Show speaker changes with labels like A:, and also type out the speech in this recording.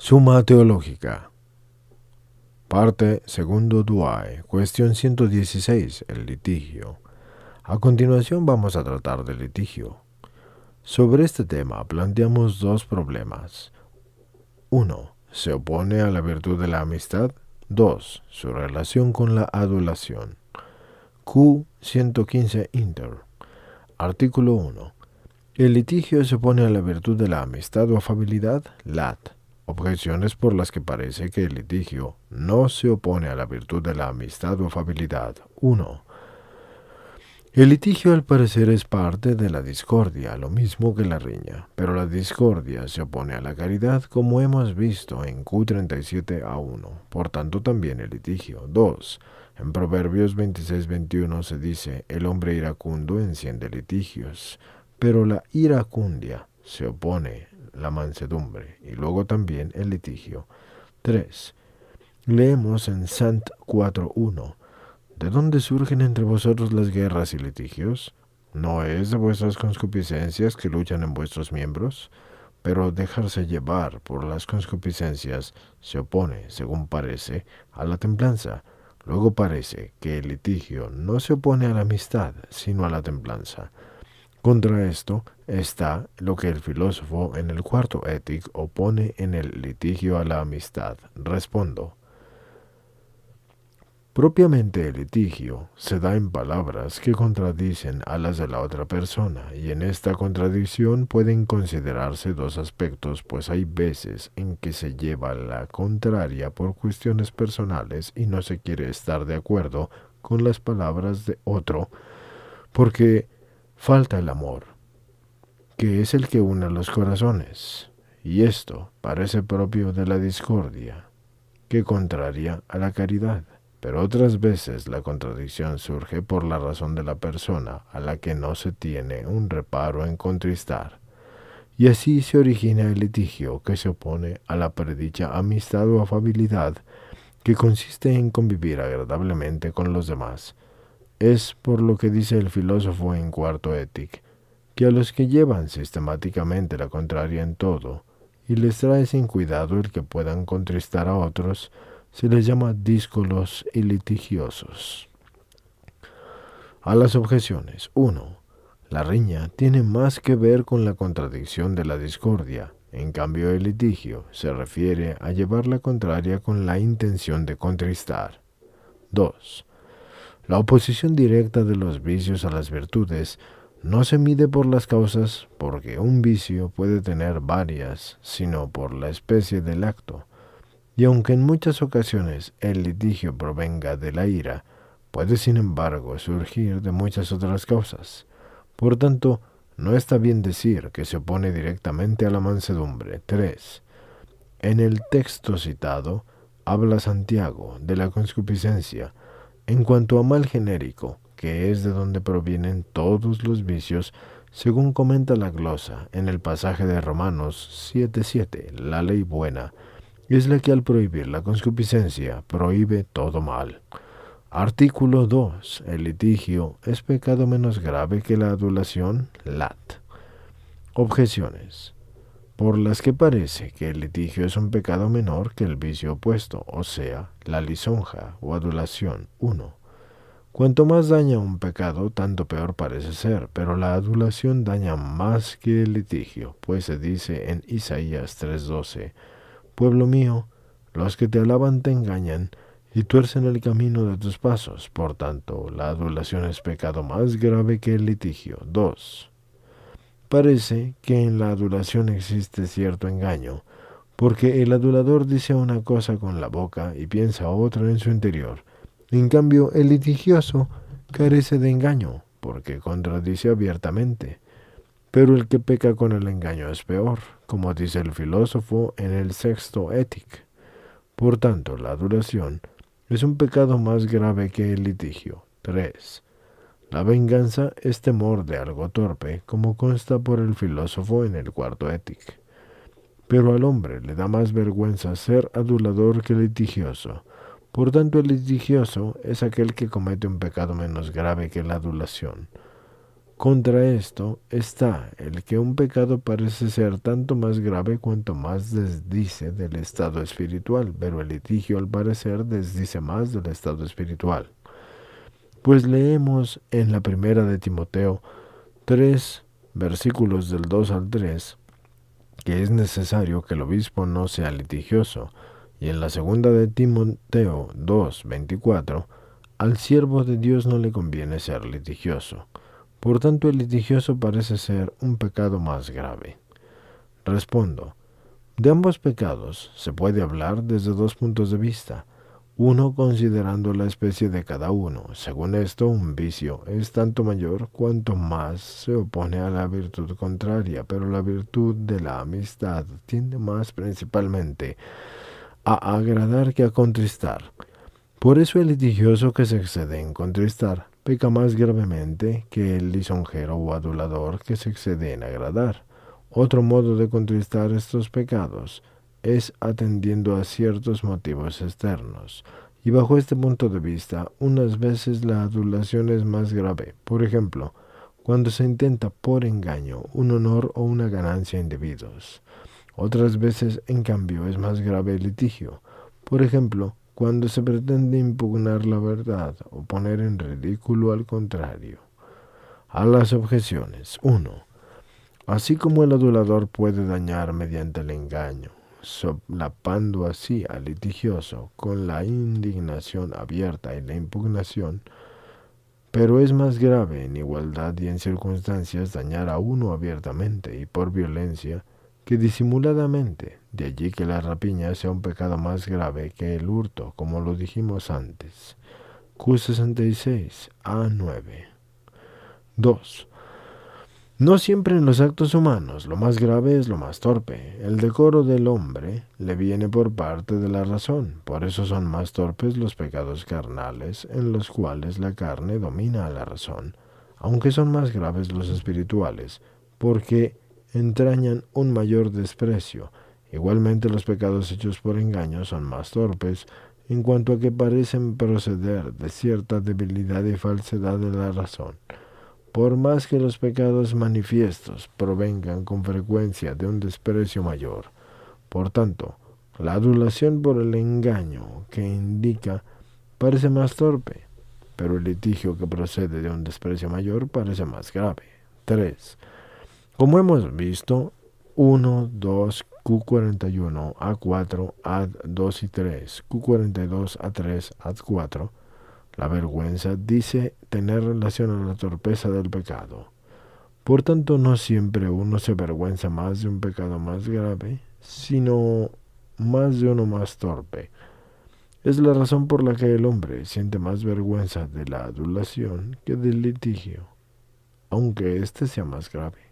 A: Suma teológica. Parte segundo Duae. Cuestión 116. El litigio. A continuación vamos a tratar del litigio. Sobre este tema planteamos dos problemas. 1. ¿Se opone a la virtud de la amistad? 2. Su relación con la adulación. Q 115 Inter. Artículo 1. El litigio se opone a la virtud de la amistad o afabilidad, lat. Objeciones por las que parece que el litigio no se opone a la virtud de la amistad o afabilidad. 1. El litigio al parecer es parte de la discordia, lo mismo que la riña, pero la discordia se opone a la caridad como hemos visto en Q37A1, por tanto también el litigio. 2. En Proverbios 26-21 se dice, el hombre iracundo enciende litigios, pero la iracundia se opone la mansedumbre y luego también el litigio. 3. Leemos en Sant 4.1. ¿De dónde surgen entre vosotros las guerras y litigios? ¿No es de vuestras concupiscencias que luchan en vuestros miembros? Pero dejarse llevar por las concupiscencias se opone, según parece, a la templanza. Luego parece que el litigio no se opone a la amistad, sino a la templanza. Contra esto está lo que el filósofo en el cuarto Étic opone en el litigio a la amistad. Respondo. Propiamente el litigio se da en palabras que contradicen a las de la otra persona, y en esta contradicción pueden considerarse dos aspectos, pues hay veces en que se lleva la contraria por cuestiones personales y no se quiere estar de acuerdo con las palabras de otro, porque falta el amor, que es el que une los corazones, y esto parece propio de la discordia, que contraria a la caridad. Pero otras veces la contradicción surge por la razón de la persona a la que no se tiene un reparo en contristar. Y así se origina el litigio que se opone a la predicha amistad o afabilidad, que consiste en convivir agradablemente con los demás. Es por lo que dice el filósofo en cuarto Étic, que a los que llevan sistemáticamente la contraria en todo, y les trae sin cuidado el que puedan contristar a otros, se les llama díscolos y litigiosos. A las objeciones. 1. La riña tiene más que ver con la contradicción de la discordia. En cambio, el litigio se refiere a llevar la contraria con la intención de contristar. 2. La oposición directa de los vicios a las virtudes no se mide por las causas, porque un vicio puede tener varias, sino por la especie del acto. Y aunque en muchas ocasiones el litigio provenga de la ira, puede sin embargo surgir de muchas otras causas. Por tanto, no está bien decir que se opone directamente a la mansedumbre. 3. En el texto citado, habla Santiago de la concupiscencia en cuanto a mal genérico, que es de donde provienen todos los vicios, según comenta la glosa en el pasaje de Romanos 7.7, la ley buena es la que al prohibir la concupiscencia prohíbe todo mal. Artículo 2. El litigio es pecado menos grave que la adulación, lat. Objeciones, por las que parece que el litigio es un pecado menor que el vicio opuesto, o sea, la lisonja o adulación. 1. Cuanto más daña un pecado, tanto peor parece ser, pero la adulación daña más que el litigio, pues se dice en Isaías 3.12, pueblo mío, los que te alaban te engañan y tuercen el camino de tus pasos. Por tanto, la adulación es pecado más grave que el litigio. 2. Parece que en la adulación existe cierto engaño, porque el adulador dice una cosa con la boca y piensa otra en su interior. En cambio, el litigioso carece de engaño, porque contradice abiertamente. Pero el que peca con el engaño es peor, como dice el filósofo en el sexto Étic. Por tanto, la adulación es un pecado más grave que el litigio. 3. La venganza es temor de algo torpe, como consta por el filósofo en el cuarto Étic. Pero al hombre le da más vergüenza ser adulador que litigioso. Por tanto, el litigioso es aquel que comete un pecado menos grave que la adulación. Contra esto está el que un pecado parece ser tanto más grave cuanto más desdice del estado espiritual, pero el litigio al parecer desdice más del estado espiritual. Pues leemos en la primera de Timoteo 3, versículos del 2 al 3, que es necesario que el obispo no sea litigioso, y en la segunda de Timoteo 2, 24, al siervo de Dios no le conviene ser litigioso. Por tanto, el litigioso parece ser un pecado más grave. Respondo, de ambos pecados se puede hablar desde dos puntos de vista, uno considerando la especie de cada uno. Según esto, un vicio es tanto mayor cuanto más se opone a la virtud contraria, pero la virtud de la amistad tiende más principalmente a agradar que a contristar. Por eso el litigioso que se excede en contristar peca más gravemente que el lisonjero o adulador que se excede en agradar. Otro modo de contristar estos pecados es atendiendo a ciertos motivos externos. Y bajo este punto de vista, unas veces la adulación es más grave. Por ejemplo, cuando se intenta por engaño un honor o una ganancia indebidos. Otras veces, en cambio, es más grave el litigio. Por ejemplo, cuando se pretende impugnar la verdad o poner en ridículo al contrario. A las objeciones. 1. Así como el adulador puede dañar mediante el engaño, solapando así al litigioso con la indignación abierta y la impugnación, pero es más grave en igualdad y en circunstancias dañar a uno abiertamente y por violencia que disimuladamente. De allí que la rapiña sea un pecado más grave que el hurto, como lo dijimos antes. Q66 A9. 2. No siempre en los actos humanos lo más grave es lo más torpe. El decoro del hombre le viene por parte de la razón. Por eso son más torpes los pecados carnales, en los cuales la carne domina a la razón, aunque son más graves los espirituales, porque entrañan un mayor desprecio. Igualmente los pecados hechos por engaño son más torpes, en cuanto a que parecen proceder de cierta debilidad y falsedad de la razón. Por más que los pecados manifiestos provengan con frecuencia de un desprecio mayor. Por tanto, la adulación por el engaño que indica parece más torpe, pero el litigio que procede de un desprecio mayor parece más grave. 3. Como hemos visto, 1, 2, Q41, A4, Ad2 y 3, Q42, A3, Ad4, la vergüenza dice tener relación a la torpeza del pecado. Por tanto, no siempre uno se avergüenza más de un pecado más grave, sino más de uno más torpe. Es la razón por la que el hombre siente más vergüenza de la adulación que del litigio, aunque éste sea más grave.